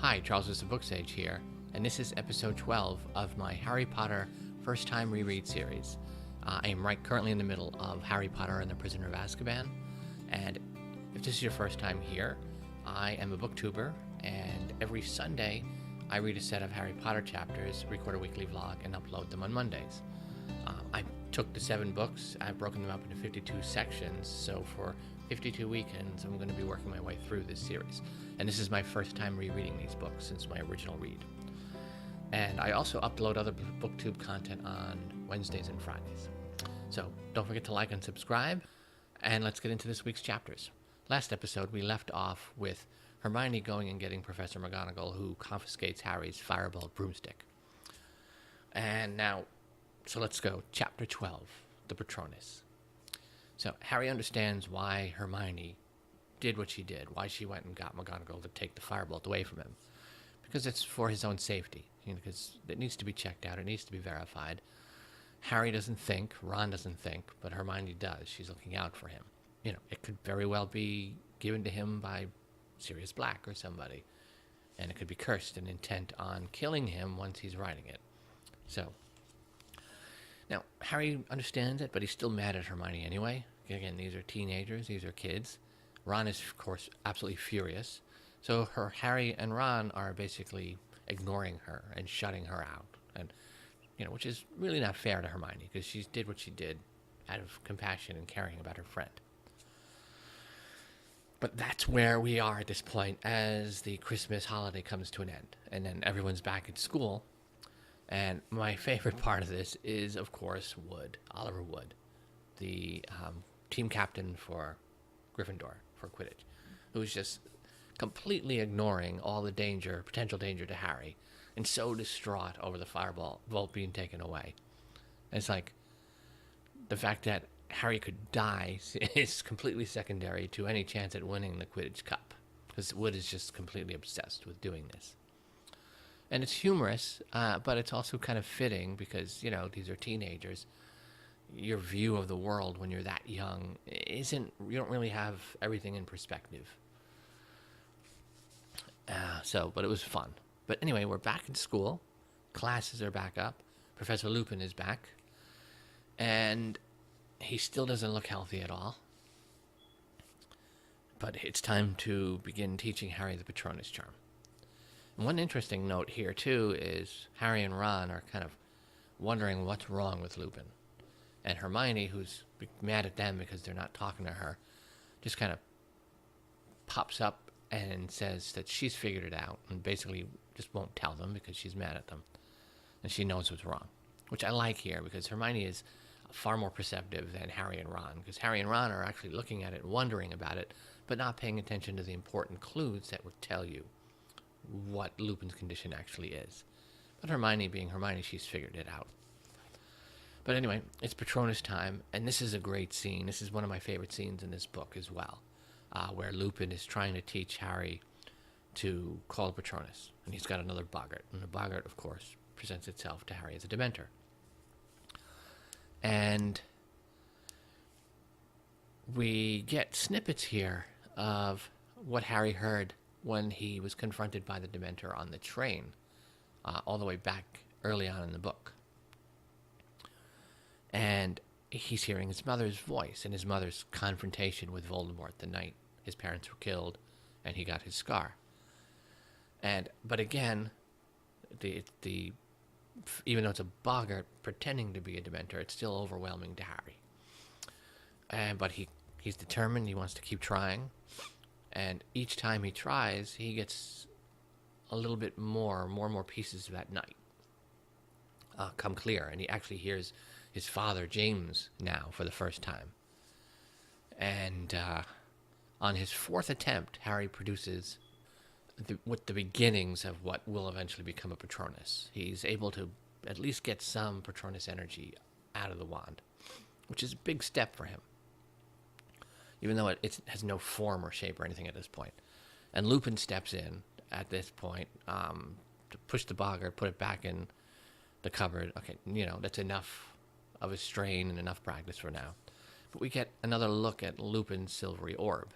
Hi, Charles with SirBookSage here, and this is episode 12 of my Harry Potter First Time Reread series. I am currently in the middle of Harry Potter and the Prisoner of Azkaban, and if this is your first time here, I am a booktuber, and every Sunday I read a set of Harry Potter chapters, record a weekly vlog, and upload them on Mondays. I took the 7 books, I've broken them up into 52 sections, so for 52 weekends I'm going to be working my way through this series. And this is my first time rereading these books since my original read. And I also upload other booktube content on Wednesdays and Fridays. So don't forget to like and subscribe, and let's get into this week's chapters. Last episode we left off with Hermione going and getting Professor McGonagall, who confiscates Harry's firebolt broomstick. And now, so let's go. Chapter 12, the Patronus. So Harry understands why Hermione did what she did, why she went and got McGonagall to take the firebolt away from him. Because it's for his own safety, because it needs to be checked out, it needs to be verified. Harry doesn't think, Ron doesn't think, but Hermione does. She's looking out for him. It could very well be given to him by Sirius Black or somebody, and it could be cursed and intent on killing him once he's writing it. So, now, Harry understands it, but he's still mad at Hermione anyway. Again, these are teenagers, these are kids. Ron is, of course, absolutely furious. So Harry and Ron are basically ignoring her and shutting her out, and which is really not fair to Hermione, because she did what she did out of compassion and caring about her friend. But that's where we are at this point as the Christmas holiday comes to an end, and then everyone's back at school. And my favorite part of this is, of course, Wood, Oliver Wood, the team captain for Gryffindor, for Quidditch, who's just completely ignoring all the danger, potential danger to Harry, and so distraught over the firebolt being taken away. And it's like, the fact that Harry could die is completely secondary to any chance at winning the Quidditch Cup, because Wood is just completely obsessed with doing this. And it's humorous, but it's also kind of fitting because, these are teenagers. Your view of the world when you're that young you don't really have everything in perspective. But it was fun. But anyway, we're back in school. Classes are back up. Professor Lupin is back. And he still doesn't look healthy at all. But it's time to begin teaching Harry the Patronus charm. And one interesting note here, too, is Harry and Ron are kind of wondering what's wrong with Lupin. And Hermione, who's mad at them because they're not talking to her, just kind of pops up and says that she's figured it out and basically just won't tell them because she's mad at them. And she knows what's wrong, which I like here because Hermione is far more perceptive than Harry and Ron, because Harry and Ron are actually looking at it, wondering about it, but not paying attention to the important clues that would tell you what Lupin's condition actually is. But Hermione, being Hermione, she's figured it out. But anyway, it's Patronus time, and this is a great scene. This is one of my favorite scenes in this book as well, where Lupin is trying to teach Harry to call Patronus, and he's got another boggart, and the boggart, of course, presents itself to Harry as a Dementor. And we get snippets here of what Harry heard when he was confronted by the Dementor on the train, all the way back early on in the book. And he's hearing his mother's voice and his mother's confrontation with Voldemort the night his parents were killed and he got his scar. But again, the even though it's a boggart pretending to be a Dementor, it's still overwhelming to Harry. But he's determined, he wants to keep trying. And each time he tries, he gets a little bit more and more pieces of that night come clear. And he actually hears his father, James, now for the first time. And on his 4th attempt, Harry produces the beginnings of what will eventually become a Patronus. He's able to at least get some Patronus energy out of the wand, which is a big step for him, even though it has no form or shape or anything at this point. And Lupin steps in at this point to push the boggart, put it back in the cupboard. Okay, that's enough of a strain and enough practice for now. But we get another look at Lupin's silvery orb,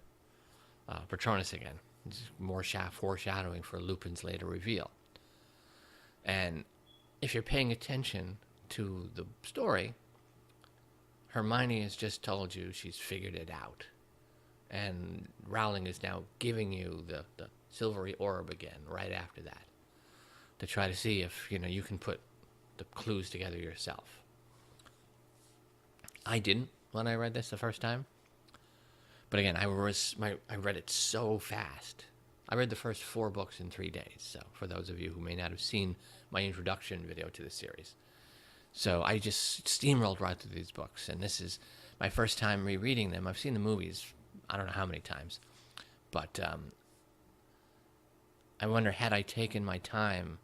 Patronus again. It's more foreshadowing for Lupin's later reveal. And if you're paying attention to the story, Hermione has just told you she's figured it out. And Rowling is now giving you the silvery orb again right after that to try to see if, you can put the clues together yourself. I didn't when I read this the first time. But again, I read it so fast. I read the first 4 books in 3 days. So for those of you who may not have seen my introduction video to the series. So I just steamrolled right through these books. And this is my first time rereading them. I've seen the movies, I don't know how many times. But I wonder, had I taken my time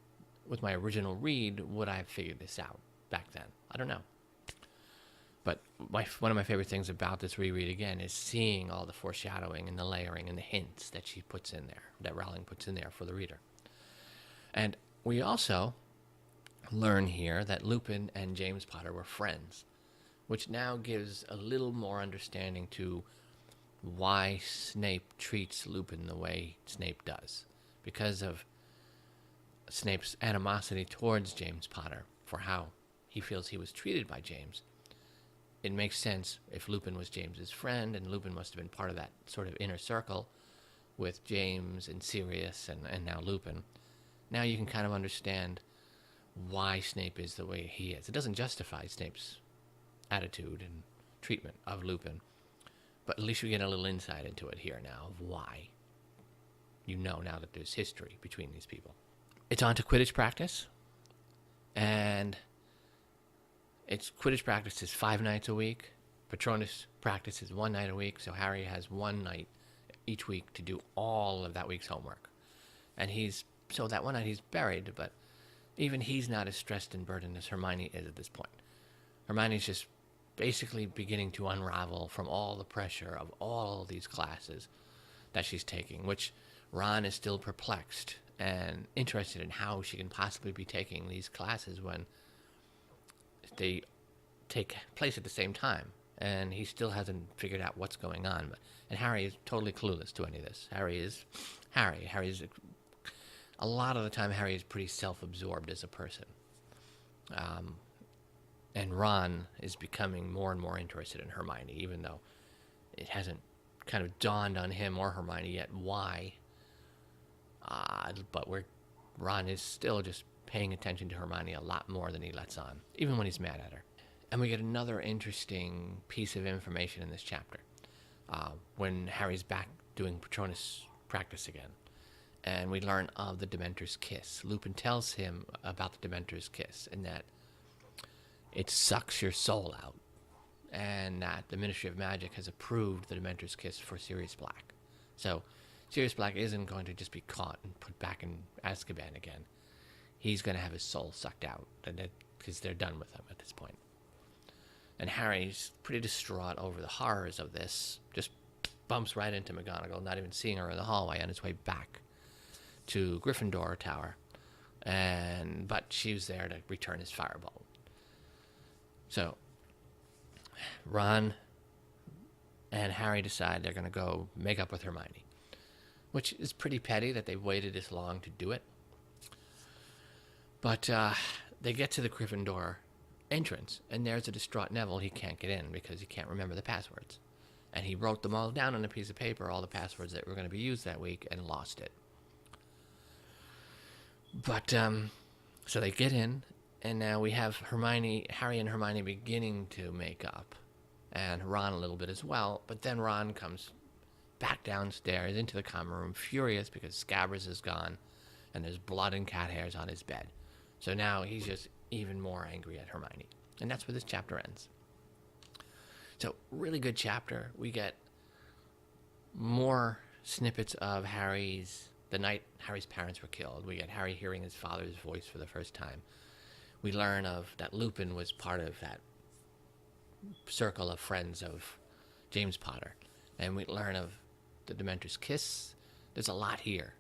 with my original read, would I have figured this out back then? I don't know. But one of my favorite things about this reread again is seeing all the foreshadowing and the layering and the hints that she puts in there, that Rowling puts in there for the reader. And we also learn here that Lupin and James Potter were friends, which now gives a little more understanding to why Snape treats Lupin the way Snape does. Because of Snape's animosity towards James Potter for how he feels he was treated by James. It makes sense if Lupin was James's friend, and Lupin must have been part of that sort of inner circle with James and Sirius and now Lupin. Now you can kind of understand why Snape is the way he is. It doesn't justify Snape's attitude and treatment of Lupin, but at least we get a little insight into it here now of why. Now that there's history between these people. It's on to Quidditch practice, and Quidditch practice is 5 nights a week. Patronus practice is 1 night a week, so Harry has 1 night each week to do all of that week's homework. And so that 1 night he's buried, but even he's not as stressed and burdened as Hermione is at this point. Hermione's just basically beginning to unravel from all the pressure of all these classes that she's taking, which Ron is still perplexed and interested in how she can possibly be taking these classes when they take place at the same time, and he still hasn't figured out what's going on. And Harry is totally clueless to any of this. Harry's a lot of the time Harry is pretty self-absorbed as a person, and Ron is becoming more and more interested in Hermione, even though it hasn't kind of dawned on him or Hermione yet why. But Ron is still just paying attention to Hermione a lot more than he lets on, even when he's mad at her. And we get another interesting piece of information in this chapter when Harry's back doing Patronus practice again. And we learn of the Dementor's kiss. Lupin tells him about the Dementor's kiss and that it sucks your soul out, and that the Ministry of Magic has approved the Dementor's kiss for Sirius Black. So Sirius Black isn't going to just be caught and put back in Azkaban again. He's going to have his soul sucked out, because they're done with him at this point. And Harry's pretty distraught over the horrors of this, just bumps right into McGonagall, not even seeing her in the hallway on his way back to Gryffindor Tower. But she was there to return his firebolt. So Ron and Harry decide they're going to go make up with Hermione, which is pretty petty that they've waited this long to do it. But they get to the Gryffindor entrance, and there's a distraught Neville. He can't get in because he can't remember the passwords. And he wrote them all down on a piece of paper, all the passwords that were going to be used that week, and lost it. But, so they get in, and now we have Harry and Hermione beginning to make up, and Ron a little bit as well. But then Ron comes back downstairs into the common room, furious because Scabbers is gone, and there's blood and cat hairs on his bed. So now he's just even more angry at Hermione. And that's where this chapter ends. So, really good chapter. We get more snippets of the night Harry's parents were killed. We get Harry hearing his father's voice for the first time. We learn that Lupin was part of that circle of friends of James Potter. And we learn of the Dementor's kiss. There's a lot here.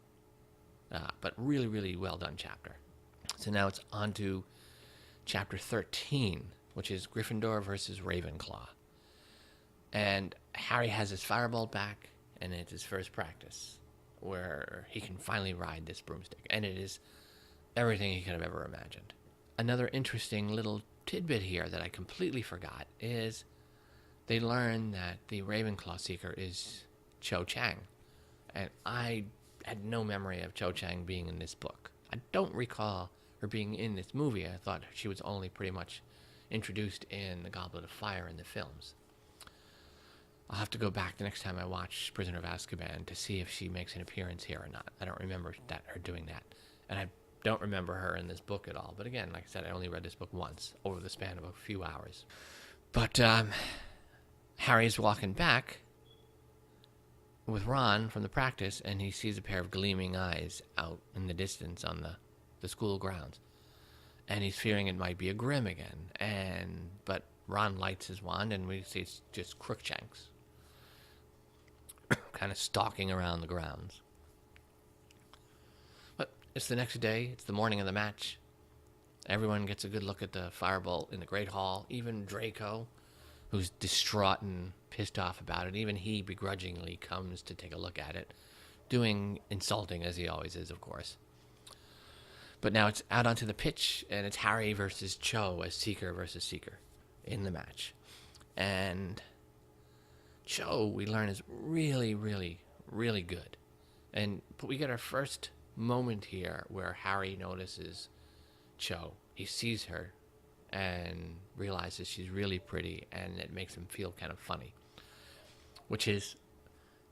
But really, really well done chapter. So now it's on to chapter 13, which is Gryffindor versus Ravenclaw. And Harry has his firebolt back, and it's his first practice. where he can finally ride this broomstick. And it is everything he could have ever imagined. Another interesting little tidbit here that I completely forgot is they learn that the Ravenclaw Seeker is Cho Chang. And I had no memory of Cho Chang being in this book. I don't recall her being in this movie. I thought she was only pretty much introduced in The Goblet of Fire in the films. I'll have to go back the next time I watch Prisoner of Azkaban to see if she makes an appearance here or not. I don't remember her doing that. And I don't remember her in this book at all. But again, like I said, I only read this book once over the span of a few hours. But Harry's walking back with Ron from the practice, and he sees a pair of gleaming eyes out in the distance on the school grounds. And he's fearing it might be a Grimm again. But Ron lights his wand, and we see it's just Crookshanks kind of stalking around the grounds. But it's the next day. It's the morning of the match. Everyone gets a good look at the firebolt in the Great Hall. Even Draco, who's distraught and pissed off about it. Even he begrudgingly comes to take a look at it, doing insulting as he always is, of course. But now it's out onto the pitch, and it's Harry versus Cho as Seeker versus Seeker in the match. And Cho, we learn, is really, really, really good. But we get our first moment here where Harry notices Cho. He sees her and realizes she's really pretty, and it makes him feel kind of funny. Which is,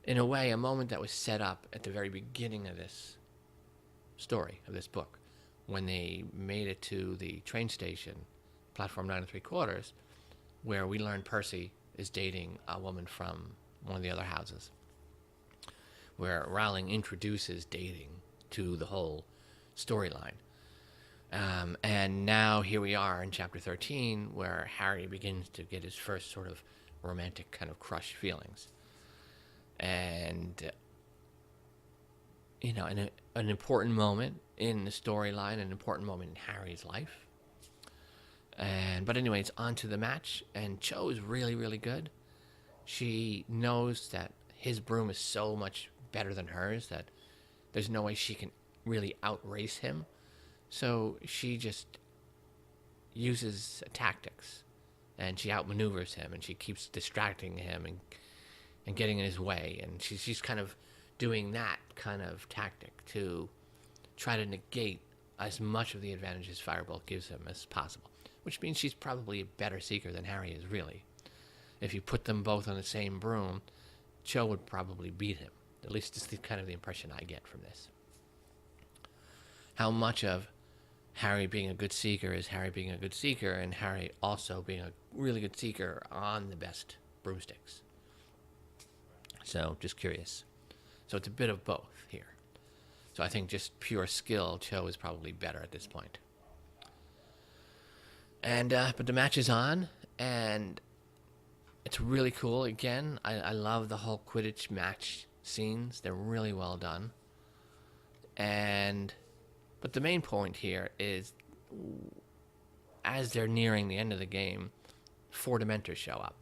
in a way, a moment that was set up at the very beginning of this story, of this book, when they made it to the train station, platform 9 3/4, where we learn Percy is dating a woman from one of the other houses, where Rowling introduces dating to the whole storyline. And now here we are in chapter 13, where Harry begins to get his first sort of romantic kind of crush feelings. And, an important moment in the storyline, an important moment in Harry's life. But anyway, it's on to the match, and Cho is really, really good. She knows that his broom is so much better than hers that there's no way she can really outrace him. So she just uses tactics, and she outmaneuvers him, and she keeps distracting him and getting in his way. And she's kind of doing that kind of tactic to try to negate as much of the advantages Firebolt gives him as possible. Which means she's probably a better Seeker than Harry is, really. If you put them both on the same broom, Cho would probably beat him. At least it's kind of the impression I get from this. How much of Harry being a good Seeker is Harry being a good Seeker, and Harry also being a really good Seeker on the best broomsticks. So, just curious. So it's a bit of both here. So I think just pure skill, Cho is probably better at this point. And but the match is on, and it's really cool. Again, I love the whole Quidditch match scenes. They're really well done. But the main point here is, as they're nearing the end of the game, 4 Dementors show up.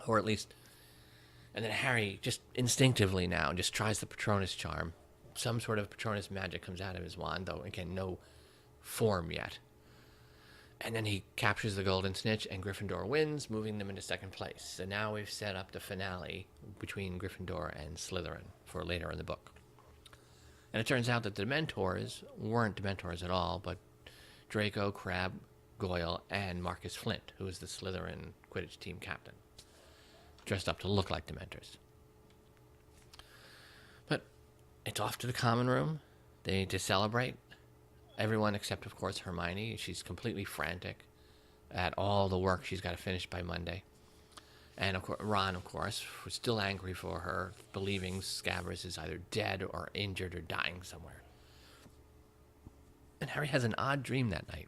Or at least, and then Harry just instinctively now just tries the Patronus charm. Some sort of Patronus magic comes out of his wand, though, again, no form yet. And then he captures the Golden Snitch, and Gryffindor wins, moving them into second place. So now we've set up the finale between Gryffindor and Slytherin for later in the book. And it turns out that the Dementors weren't Dementors at all, but Draco, Crabbe, Goyle, and Marcus Flint, who is the Slytherin Quidditch team captain, dressed up to look like Dementors. But it's off to the common room. They need to celebrate. Everyone except, of course, Hermione. She's completely frantic at all the work she's got to finish by Monday. And of course, Ron, of course, was still angry for her, believing Scabrous is either dead or injured or dying somewhere. And Harry has an odd dream that night.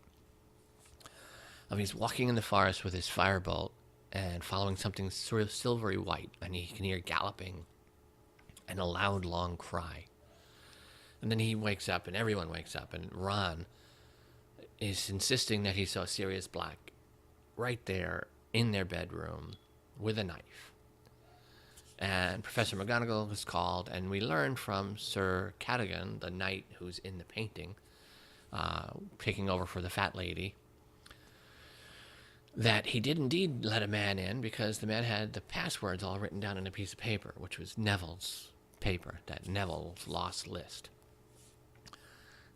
He's walking in the forest with his firebolt and following something sort of silvery white, and he can hear galloping and a loud, long cry. And then he wakes up, and everyone wakes up, and Ron is insisting that he saw Sirius Black right there in their bedroom with a knife. And Professor McGonagall is called, and we learn from Sir Cadogan, the knight who's in the painting, taking over for the fat lady, that he did indeed let a man in because the man had the passwords all written down on a piece of paper, which was Neville's paper, that Neville's lost list.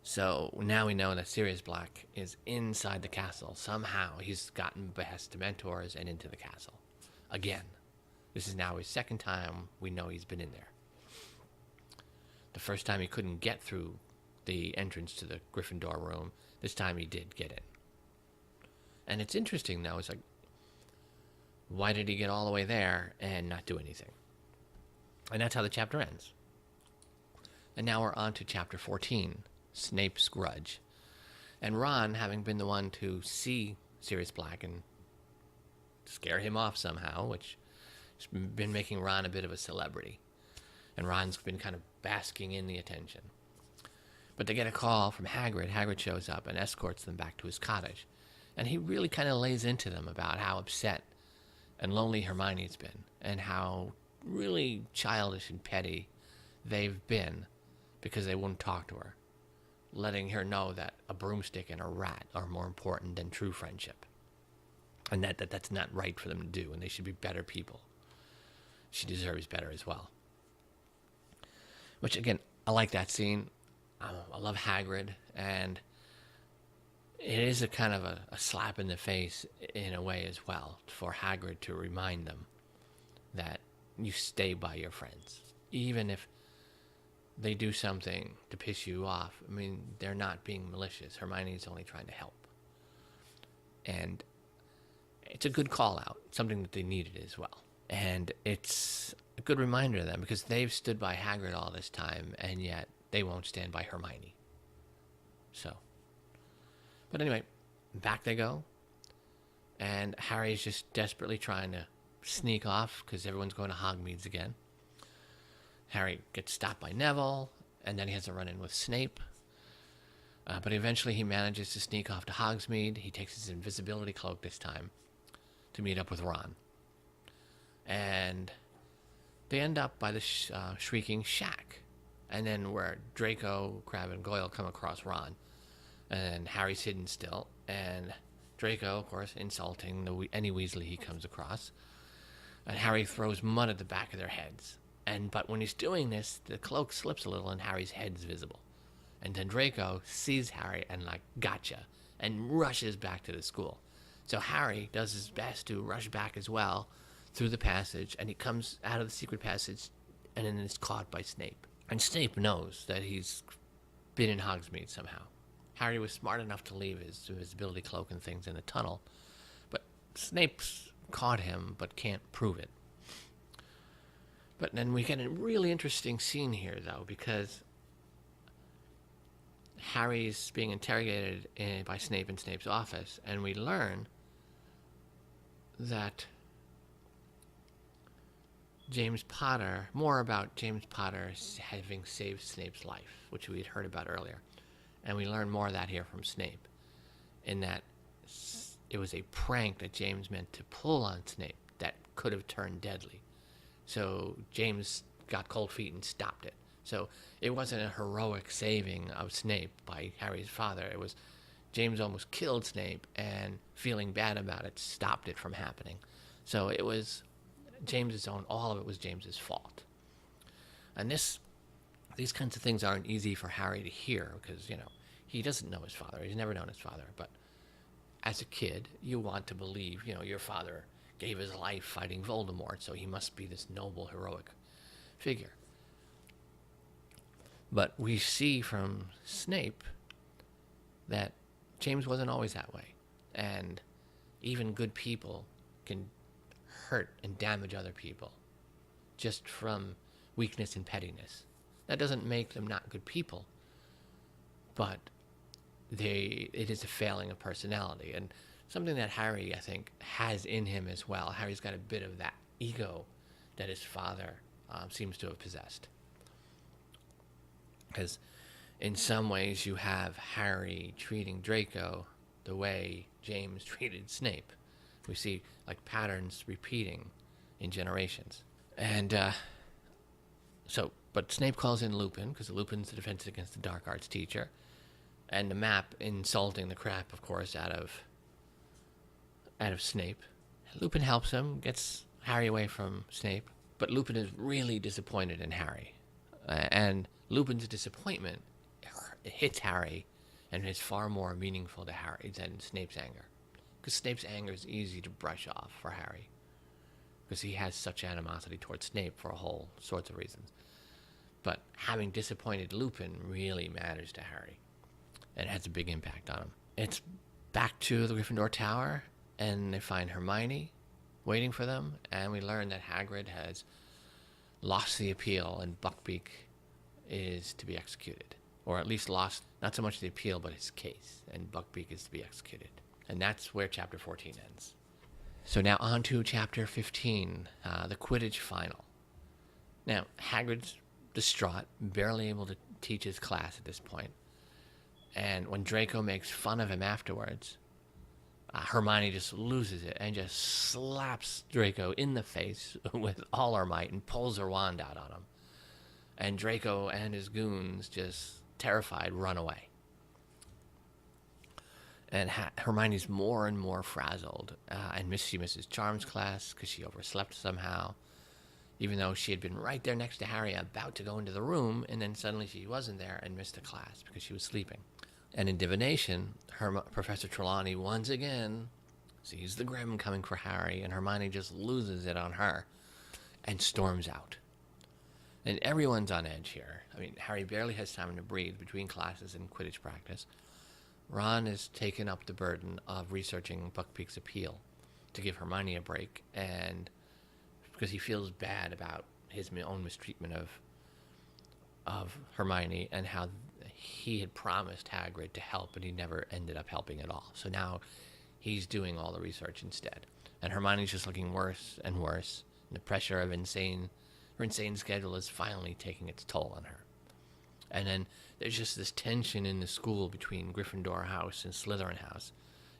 So now we know that Sirius Black is inside the castle. Somehow he's gotten past the Dementors and into the castle. Again. This is now his second time we know he's been in there. The first time he couldn't get through the entrance to the Gryffindor room. This time he did get in. And it's interesting now. It's like, why did he get all the way there and not do anything? And that's how the chapter ends. And now we're on to chapter 14, Snape's Grudge. And Ron, having been the one to see Sirius Black and scare him off somehow, which has been making Ron a bit of a celebrity. And Ron's been kind of basking in the attention. But they get a call from Hagrid. Hagrid shows up and escorts them back to his cottage. And he really kind of lays into them about how upset and lonely Hermione's been, and how really childish and petty they've been because they wouldn't talk to her, letting her know that a broomstick and a rat are more important than true friendship, and that's not right for them to do, and they should be better people. She deserves better as well. Which, again, I like that scene. I love Hagrid, and it is a kind of a slap in the face in a way as well for Hagrid to remind them that you stay by your friends. Even if they do something to piss you off, I mean, they're not being malicious. Hermione's only trying to help. And it's a good call out, something that they needed as well. And it's a good reminder to them because they've stood by Hagrid all this time, and yet they won't stand by Hermione. So, but anyway, back they go. And Harry's just desperately trying to sneak off because everyone's going to Hogsmeade again. Harry gets stopped by Neville, and then he has a run-in with Snape. But eventually he manages to sneak off to Hogsmeade. He takes his invisibility cloak this time to meet up with Ron. And they end up by the Shrieking Shack. And then where Draco, Crabbe, and Goyle come across Ron. And Harry's hidden still. And Draco, of course, insulting any Weasley he comes across. And Harry throws mud at the back of their heads. But when he's doing this, the cloak slips a little and Harry's head's visible. And then Draco sees Harry and gotcha, and rushes back to the school. So Harry does his best to rush back as well through the passage, and he comes out of the secret passage and then is caught by Snape. And Snape knows that he's been in Hogsmeade somehow. Harry was smart enough to leave his invisibility cloak and things in the tunnel, but Snape's caught him but can't prove it. But then we get a really interesting scene here, though, because Harry's being interrogated by Snape in Snape's office, and we learn that more about James Potter having saved Snape's life, which we had heard about earlier. And we learn more of that here from Snape, in that it was a prank that James meant to pull on Snape that could have turned deadly. So James got cold feet and stopped it. So it wasn't a heroic saving of Snape by Harry's father. It was James almost killed Snape, and feeling bad about it stopped it from happening. So it was all of it was James's fault. And these kinds of things aren't easy for Harry to hear because, he doesn't know his father. He's never known his father. But as a kid, you want to believe, your father gave his life fighting Voldemort, so he must be this noble, heroic figure. But we see from Snape that James wasn't always that way. And even good people can hurt and damage other people just from weakness and pettiness. That doesn't make them not good people, but it is a failing of personality, and something that Harry, I think, has in him as well. Harry's got a bit of that ego that his father seems to have possessed. Because in some ways you have Harry treating Draco the way James treated Snape. We see patterns repeating in generations. And but Snape calls in Lupin, because Lupin's the defense against the dark arts teacher. And the map insulting the crap, of course, out of Snape. Lupin helps him, gets Harry away from Snape. But Lupin is really disappointed in Harry. And Lupin's disappointment hits Harry and is far more meaningful to Harry than Snape's anger. Because Snape's anger is easy to brush off for Harry. Because he has such animosity towards Snape for a whole sorts of reasons. But having disappointed Lupin really matters to Harry. And it has a big impact on him. It's back to the Gryffindor Tower, and they find Hermione waiting for them, and we learn that Hagrid has lost the appeal, and Buckbeak is to be executed. Or at least lost, not so much the appeal, but his case, and Buckbeak is to be executed. And that's where Chapter 14 ends. So now on to Chapter 15, the Quidditch Final. Now, Hagrid's distraught, barely able to teach his class at this point. And when Draco makes fun of him afterwards, Hermione just loses it and just slaps Draco in the face with all her might and pulls her wand out on him. And Draco and his goons, just terrified, run away. And Hermione's more and more frazzled, and she misses Charms class because she overslept somehow, even though she had been right there next to Harry, about to go into the room, and then suddenly she wasn't there and missed a class because she was sleeping. And in divination, Professor Trelawney once again sees the Grim coming for Harry, and Hermione just loses it on her and storms out. And everyone's on edge here. I mean, Harry barely has time to breathe between classes and Quidditch practice. Ron has taken up the burden of researching Buckbeak's appeal to give Hermione a break, and because he feels bad about his own mistreatment of Hermione and how he had promised Hagrid to help, but he never ended up helping at all. So now he's doing all the research instead. And Hermione's just looking worse and worse. And the pressure of her insane schedule is finally taking its toll on her. And then there's just this tension in the school between Gryffindor House and Slytherin House.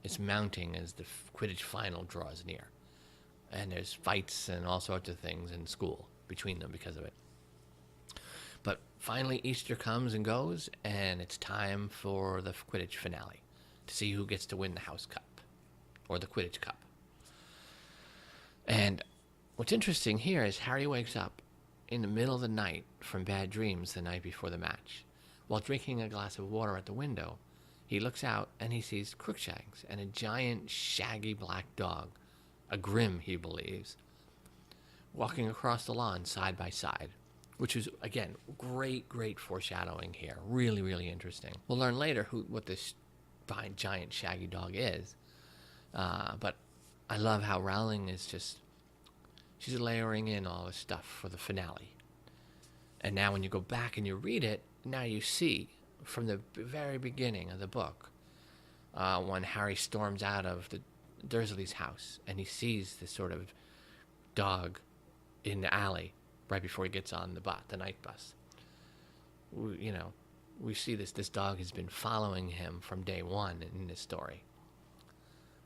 It's mounting as the Quidditch Final draws near. And there's fights and all sorts of things in school between them because of it. But finally Easter comes and goes, and it's time for the Quidditch finale to see who gets to win the House Cup, or the Quidditch Cup. And what's interesting here is Harry wakes up in the middle of the night from bad dreams the night before the match. While drinking a glass of water at the window, he looks out and he sees Crookshanks and a giant, shaggy black dog, a Grim, he believes, walking across the lawn side by side, which is, again, great foreshadowing here. Really, really interesting. We'll learn later what this giant, shaggy dog is, but I love how Rowling is she's layering in all this stuff for the finale. And now when you go back and you read it, now you see from the very beginning of the book, when Harry storms out of the Dursley's house and he sees this sort of dog in the alley right before he gets on the night bus. We see this dog has been following him from day one in this story.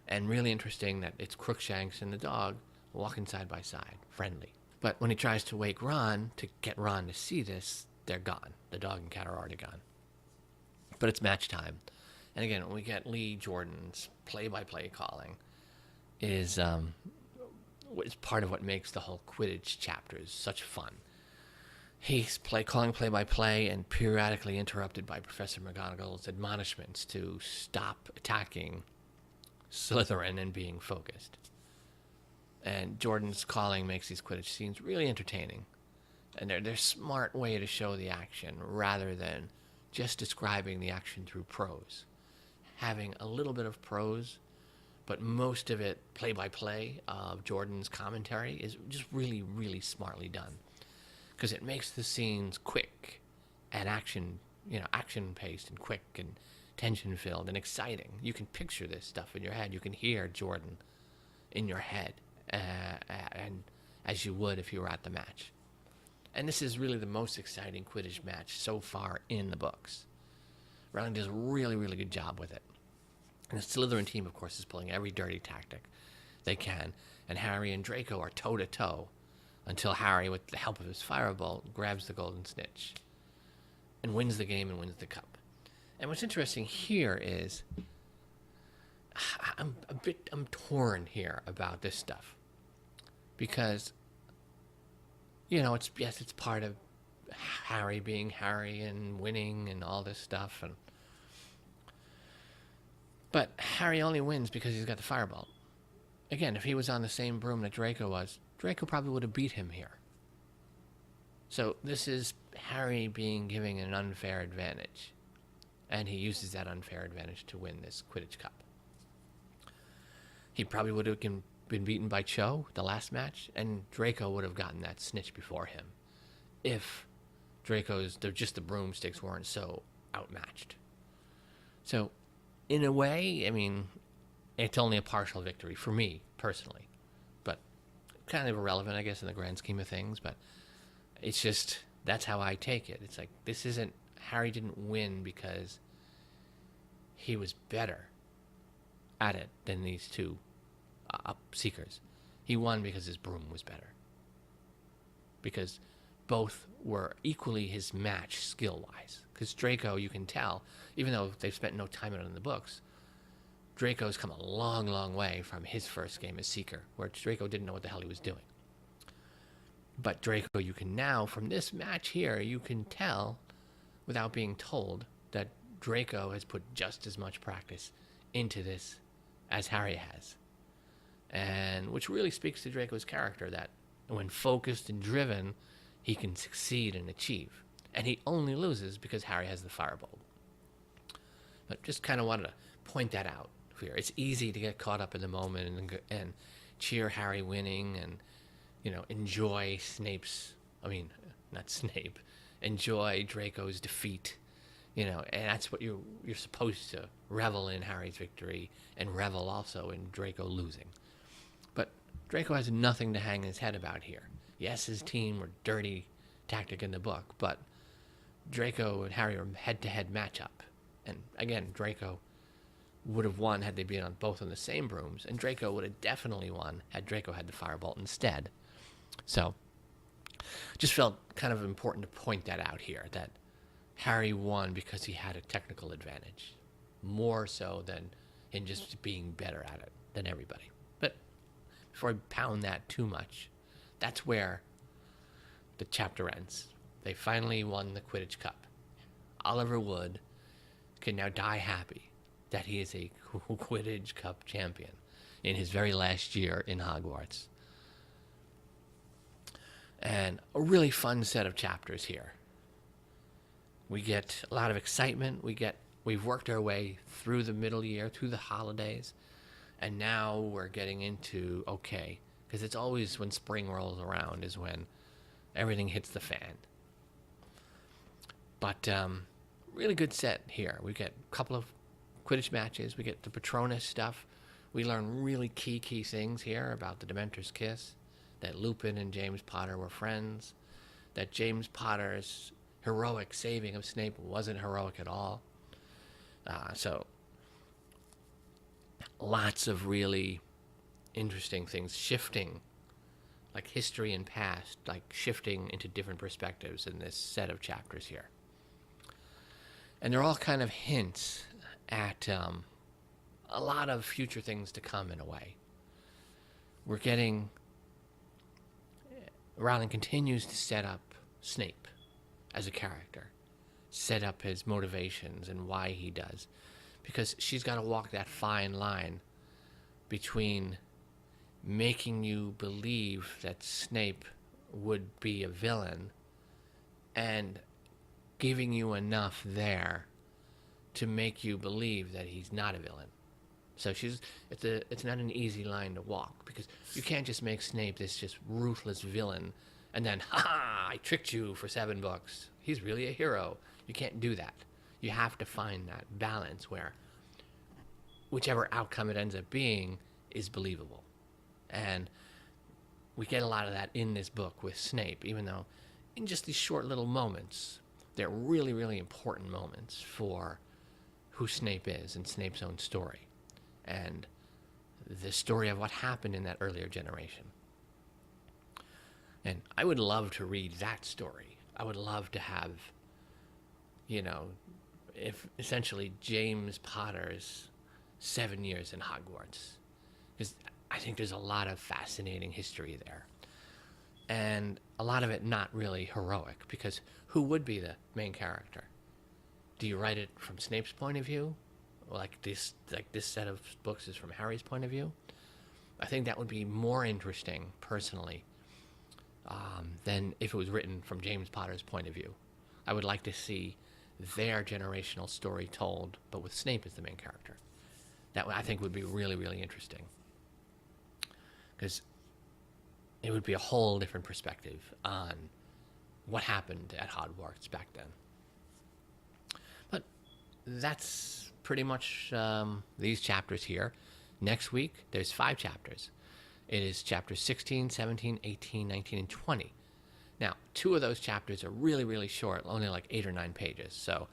And really interesting that it's Crookshanks and the dog walking side by side, friendly. But when he tries to wake Ron, to get Ron to see this, they're gone. The dog and cat are already gone. But it's match time. And again, we get Lee Jordan's play-by-play calling is part of what makes the whole Quidditch chapters such fun. He's calling play-by-play and periodically interrupted by Professor McGonagall's admonishments to stop attacking Slytherin and being focused. And Jordan's calling makes these Quidditch scenes really entertaining. And they're a smart way to show the action rather than just describing the action through prose. Having a little bit of prose, but most of it play-by-play of Jordan's commentary is just really, really smartly done. Because it makes the scenes quick and action-paced and quick and tension-filled and exciting. You can picture this stuff in your head. You can hear Jordan in your head, and as you would if you were at the match. And this is really the most exciting Quidditch match so far in the books. Rowling does a really, really good job with it. And the Slytherin team, of course, is pulling every dirty tactic they can. And Harry and Draco are toe-to-toe until Harry, with the help of his firebolt, grabs the golden snitch and wins the game and wins the cup. And what's interesting here is I'm torn here about this stuff because, it's part of Harry being Harry and winning and all this stuff, but Harry only wins because he's got the firebolt. Again, if he was on the same broom that Draco was, Draco probably would have beat him here. So this is Harry given an unfair advantage, and he uses that unfair advantage to win this Quidditch Cup. He probably would have been beaten by Cho the last match, and Draco would have gotten that snitch before him if the broomsticks weren't so outmatched. So, in a way, I mean, it's only a partial victory for me, personally. But kind of irrelevant, I guess, in the grand scheme of things. But it's just, that's how I take it. It's like, Harry didn't win because he was better at it than these two seekers. He won because his broom was better. Because both were equally his match skill-wise. Because Draco, you can tell, even though they've spent no time on it in the books, Draco's come a long, long way from his first game as Seeker, where Draco didn't know what the hell he was doing. But Draco, you can now, from this match here, you can tell, without being told, that Draco has put just as much practice into this as Harry has. And which really speaks to Draco's character, that when focused and driven, he can succeed and achieve. And he only loses because Harry has the firebolt. But just kind of wanted to point that out here. It's easy to get caught up in the moment and cheer Harry winning and, enjoy enjoy Draco's defeat, and that's what you're supposed to revel in Harry's victory and revel also in Draco losing. But Draco has nothing to hang his head about here. Yes, his team were dirty tactic in the book, but Draco and Harry are head-to-head matchup. And again, Draco would have won had they been both on the same brooms, and Draco would have definitely won had Draco had the firebolt instead. So, just felt kind of important to point that out here, that Harry won because he had a technical advantage, more so than in just being better at it than everybody. But before I pound that too much, that's where the chapter ends. They finally won the Quidditch Cup. Oliver Wood can now die happy that he is a Quidditch Cup champion in his very last year in Hogwarts. And a really fun set of chapters here. We get a lot of excitement. We've worked our way through the middle year, through the holidays, and now we're getting into, because it's always when spring rolls around is when everything hits the fan. But really good set here. We get a couple of Quidditch matches. We get the Patronus stuff. We learn really key things here about the Dementor's Kiss, that Lupin and James Potter were friends, that James Potter's heroic saving of Snape wasn't heroic at all. So lots of really interesting things shifting, like history and past, like shifting into different perspectives in this set of chapters here. And they're all kind of hints at a lot of future things to come in a way. We're getting... Rowling continues to set up Snape as a character, set up his motivations and why he does, because she's got to walk that fine line between making you believe that Snape would be a villain and giving you enough there to make you believe that he's not a villain. So it's not an easy line to walk, because you can't just make Snape this just ruthless villain and then, I tricked you for 7 books. He's really a hero. You can't do that. You have to find that balance where whichever outcome it ends up being is believable. And we get a lot of that in this book with Snape, even though in just these short little moments, they're really, really important moments for who Snape is and Snape's own story, and the story of what happened in that earlier generation. And I would love to read that story. I would love to have, if essentially James Potter's 7 years in Hogwarts. Because I think there's a lot of fascinating history there. And a lot of it not really heroic, because who would be the main character? Do you write it from Snape's point of view? Like this set of books is from Harry's point of view? I think that would be more interesting, personally, than if it was written from James Potter's point of view. I would like to see their generational story told, but with Snape as the main character. That I think would be really, really interesting. Because it would be a whole different perspective on what happened at Hogwarts back then. But that's pretty much these chapters here. Next week, there's 5 chapters. It is chapters 16, 17, 18, 19, and 20. Now, 2 of those chapters are really, really short, only like 8 or 9 pages. So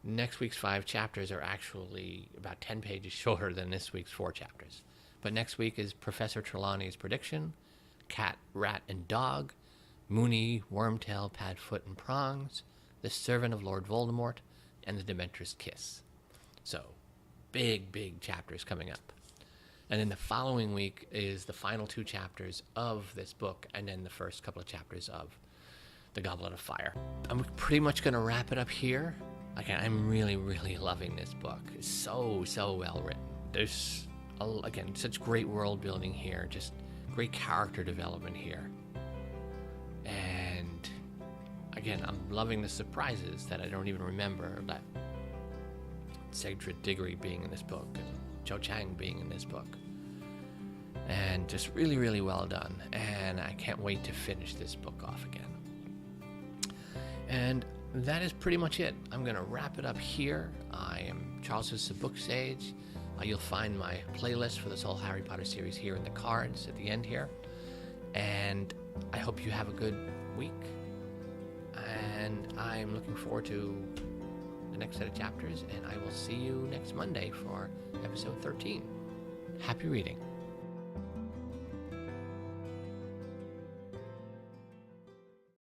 next week's 5 chapters are actually about 10 pages shorter than this week's 4 chapters. But next week is Professor Trelawney's Prediction, Cat, Rat, and Dog, Moony, Wormtail, Padfoot, and Prongs, The Servant of Lord Voldemort, and The Dementor's Kiss. So, big, big chapters coming up. And then the following week is the final 2 chapters of this book, and then the first couple of chapters of The Goblet of Fire. I'm pretty much going to wrap it up here. Again, I'm really, really loving this book. It's so, so well written. There's, again, such great world building here, just great character development here. And, again, I'm loving the surprises that I don't even remember, that Cedric Diggory being in this book, and Cho Chang being in this book. And just really, really well done. And I can't wait to finish this book off again. And that is pretty much it. I'm going to wrap it up here. I am Charles' SirBookSage. You'll find my playlist for this whole Harry Potter series here in the cards at the end here. And I hope you have a good week. And I'm looking forward to the next set of chapters. And I will see you next Monday for episode 13. Happy reading.